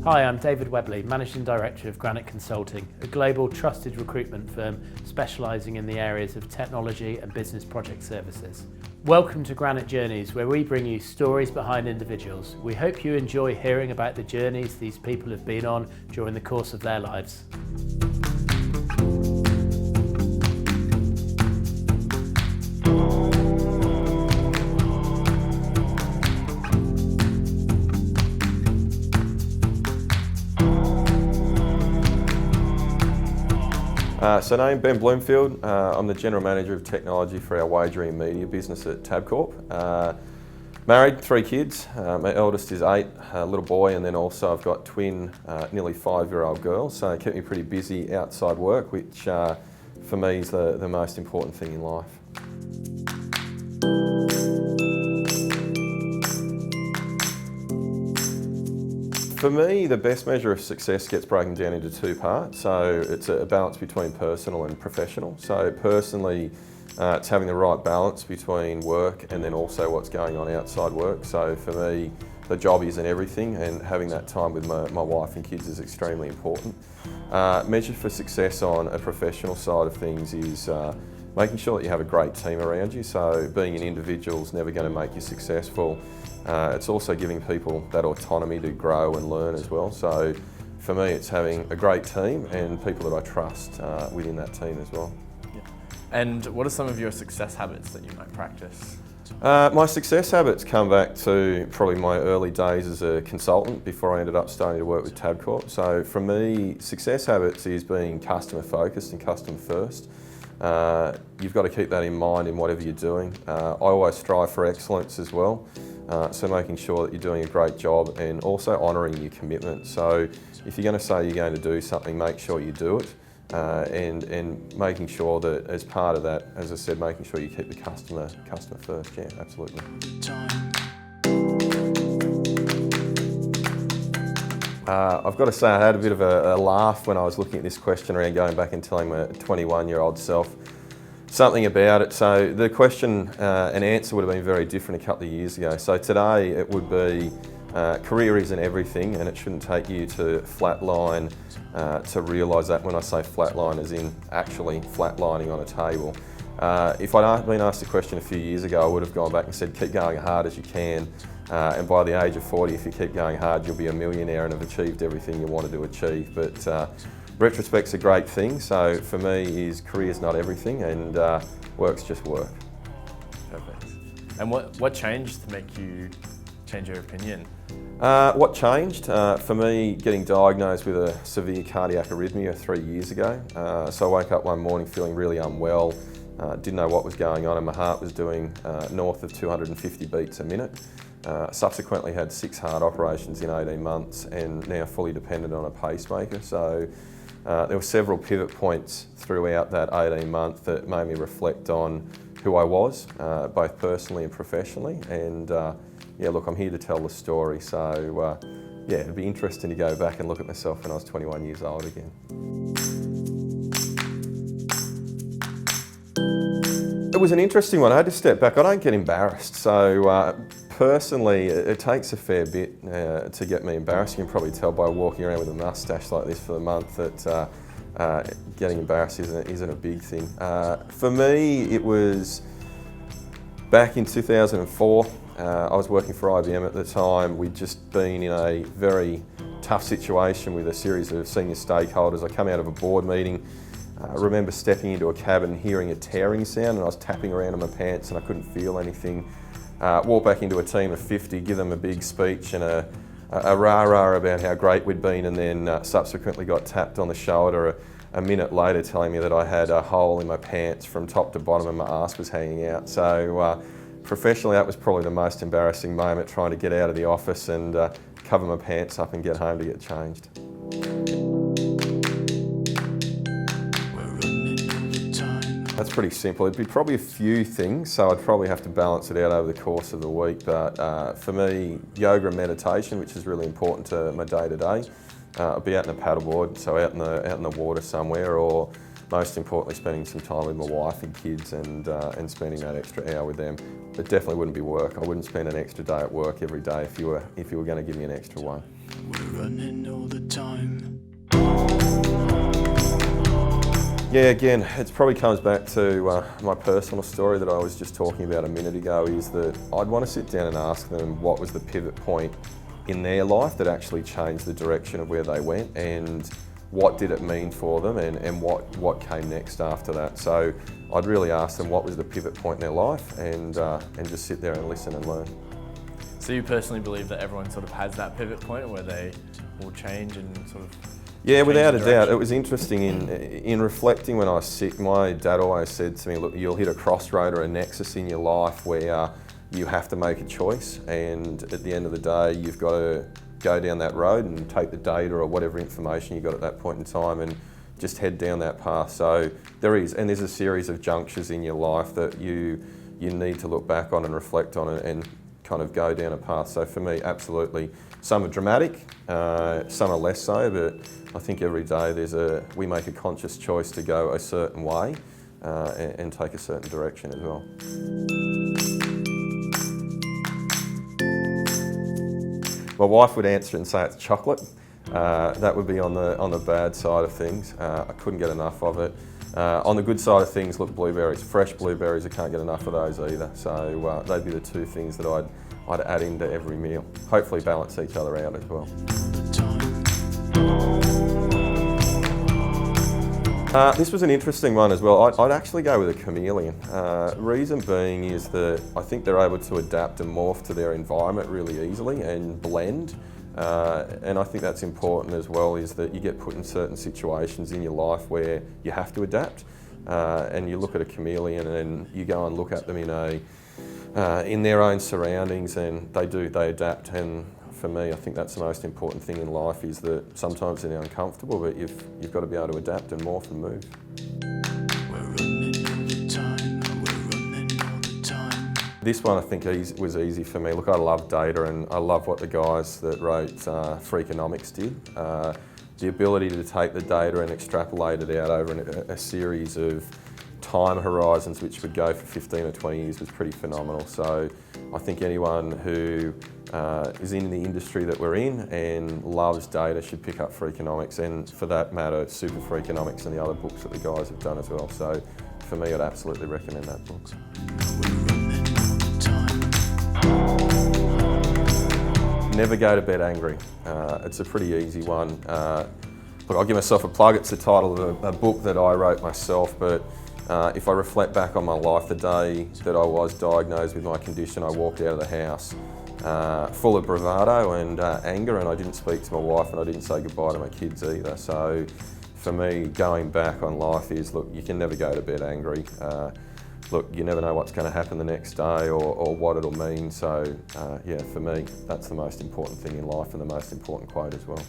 Hi, I'm David Webley, Managing Director of Granite Consulting, a global trusted recruitment firm specialising in the areas of technology and business project services. Welcome to Granite Journeys, where we bring you stories behind individuals. We hope you enjoy hearing about the journeys these people have been on during the course of their lives. So name's Ben Bloomfield. I'm the General Manager of Technology for our Wagering and Media business at Tabcorp. Married, 3 kids. My eldest is 8, a little boy, and then also I've got twin, nearly 5-year-old girls. So it kept me pretty busy outside work, which for me is the most important thing in life. For me, the best measure of success gets broken down into 2 parts. So it's a balance between personal and professional. So personally, it's having the right balance between work and then also what's going on outside work. So for me, the job isn't everything, and having that time with my wife and kids is extremely important. Measure for success on a professional side of things is making sure that you have a great team around you. So being an individual is never going to make you successful. It's also giving people that autonomy to grow and learn as well. So for me, it's having a great team and people that I trust within that team as well. Yeah. And what are some of your success habits that you might practice? My success habits come back to probably my early days as a consultant before I ended up starting to work with Tabcorp. So for me, success habits is being customer focused and customer first. You've got to keep that in mind in whatever you're doing. I always strive for excellence as well. So making sure that you're doing a great job and also honouring your commitment. So if you're going to say you're going to do something, make sure you do it. And making sure that as part of that, as I said, making sure you keep the customer first. Yeah, absolutely. I've got to say I had a bit of a laugh when I was looking at this question around going back and telling my 21-year-old self something about it. So the question and answer would have been very different a couple of years ago. So today it would be career isn't everything, and it shouldn't take you to flatline to realise that. When I say flatline, as in actually flatlining on a table. If I'd been asked the question a few years ago, I would have gone back and said keep going hard as you can, and by the age of 40, if you keep going hard, you'll be a millionaire and have achieved everything you wanted to achieve. But retrospect's a great thing. So for me, career's not everything, and work's just work. Perfect. And what changed to make you change your opinion? What changed? For me, getting diagnosed with a severe cardiac arrhythmia 3 years ago. So I woke up one morning feeling really unwell, didn't know what was going on, and my heart was doing north of 250 beats a minute. Subsequently had 6 heart operations in 18 months and now fully dependent on a pacemaker. So there were several pivot points throughout that 18 months that made me reflect on who I was, both personally and professionally. And yeah, look, I'm here to tell the story. So yeah, it'd be interesting to go back and look at myself when I was 21 years old again. It was an interesting one. I had to step back. I don't get embarrassed. So personally, it takes a fair bit to get me embarrassed. You can probably tell by walking around with a mustache like this for the month that getting embarrassed isn't a big thing. For me, it was back in 2004. I was working for IBM at the time. We'd just been in a very tough situation with a series of senior stakeholders. I come out of a board meeting. I remember stepping into a cabin, hearing a tearing sound, and I was tapping around in my pants and I couldn't feel anything. Walk back into a team of 50, give them a big speech and a rah-rah about how great we'd been, and then subsequently got tapped on the shoulder a minute later telling me that I had a hole in my pants from top to bottom and my ass was hanging out. So professionally, that was probably the most embarrassing moment, trying to get out of the office and cover my pants up and get home to get changed. That's pretty simple. It'd be probably a few things, so I'd probably have to balance it out over the course of the week. But for me, yoga and meditation, which is really important to my day-to-day. I'll be out in a paddleboard, so out in the water somewhere, or doing a bit of yoga, and then most importantly spending some time with my wife and kids and spending that extra hour with them. It definitely wouldn't be work. I wouldn't spend an extra day at work every day if you were going to give me an extra one. We're running all the time. Yeah, again, it probably comes back to my personal story that I was just talking about a minute ago, is that I'd want to sit down and ask them what was the pivot point in their life that actually changed the direction of where they went, and what did it mean for them, and what came next after that. So I'd really ask them what was the pivot point in their life, and just sit there and listen and learn. So you personally believe that everyone sort of has that pivot point where they will change and sort of... Yeah, without a doubt. It was interesting in reflecting when I was sick. My dad always said to me, look, you'll hit a crossroad or a nexus in your life where you have to make a choice, and at the end of the day you've got to go down that road and take the data or whatever information you got at that point in time and just head down that path. So there's a series of junctures in your life that you need to look back on and reflect on and kind of go down a path. So for me, absolutely. Some are dramatic, some are less so, but I think every day we make a conscious choice to go a certain way and take a certain direction as well. My wife would answer and say it's chocolate. That would be on the bad side of things. I couldn't get enough of it. On the good side of things, look, blueberries, fresh blueberries, I can't get enough of those either. So they'd be the two things that I'd add into every meal. Hopefully balance each other out as well. This was an interesting one as well. I'd actually go with a chameleon. Reason being is that I think they're able to adapt and morph to their environment really easily and blend. And I think that's important as well, is that you get put in certain situations in your life where you have to adapt. And you look at a chameleon and you go and look at them in their own surroundings, and they adapt. And for me, I think that's the most important thing in life, is that sometimes they're uncomfortable, but you've got to be able to adapt and morph and move. We're running all the time. We're running all the time. This one I think was easy for me. Look, I love data, and I love what the guys that wrote Freakonomics did. The ability to take the data and extrapolate it out over a series of time horizons which would go for 15 or 20 years was pretty phenomenal. So I think anyone who is in the industry that we're in and loves data should pick up Freakonomics, and for that matter, Super Freakonomics and the other books that the guys have done as well. So for me, I'd absolutely recommend that book. Never go to bed angry. It's a pretty easy one. Look, I'll give myself a plug. It's the title of a book that I wrote myself, but if I reflect back on my life, the day that I was diagnosed with my condition, I walked out of the house full of bravado and anger, and I didn't speak to my wife and I didn't say goodbye to my kids either. So for me, going back on life is, look, you can never go to bed angry. Look, you never know what's going to happen the next day or what it'll mean. So yeah, for me, that's the most important thing in life and the most important quote as well.